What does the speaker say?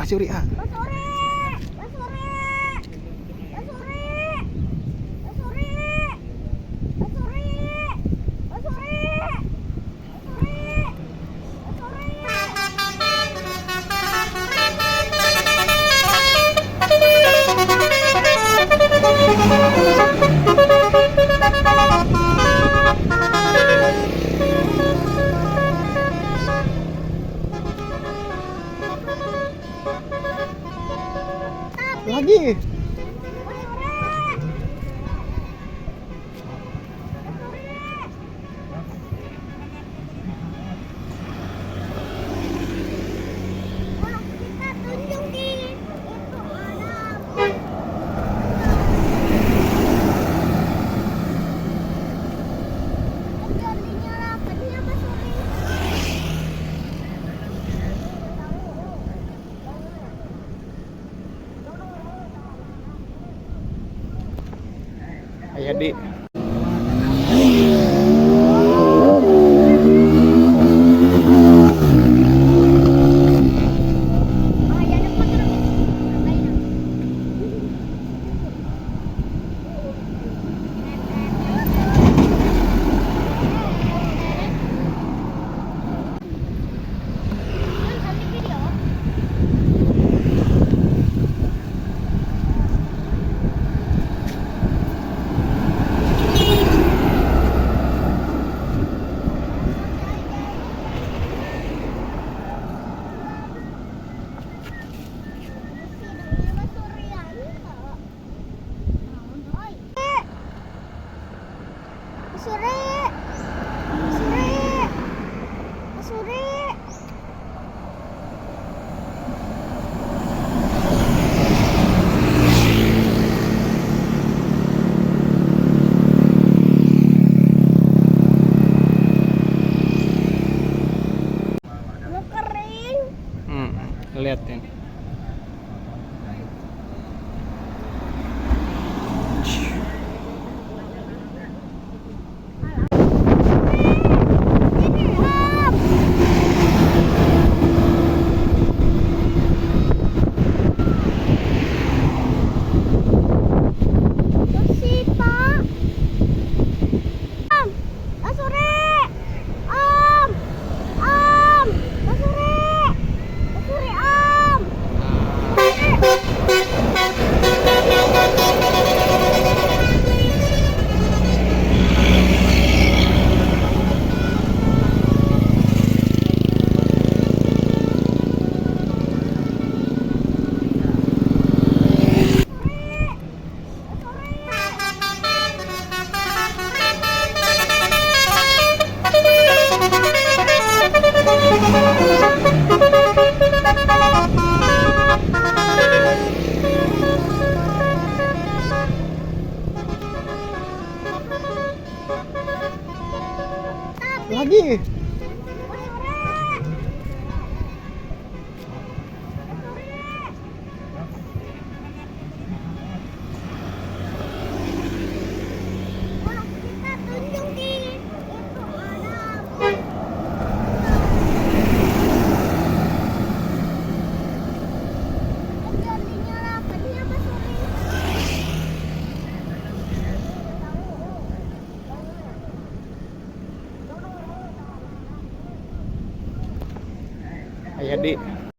Pak Suri ah. Pak Suri, Pak Suri, Pak Suri, Pak Suri, Pak Suri, Pak Suri, Pak Suri, Lagi. kita tunjukin itu ada biar dinyalakan ya Pak Suri. Ayo, Dik. Suri, Suri, Suri. Mau kering. Lihat ini. Bersih, Pak. Pak Suri. Om. Pak Suri. Pak Suri, Om. Lagi. Kita tunjukin itu ada biar dinyalakan ya Pak Suri. Ayo, Dik.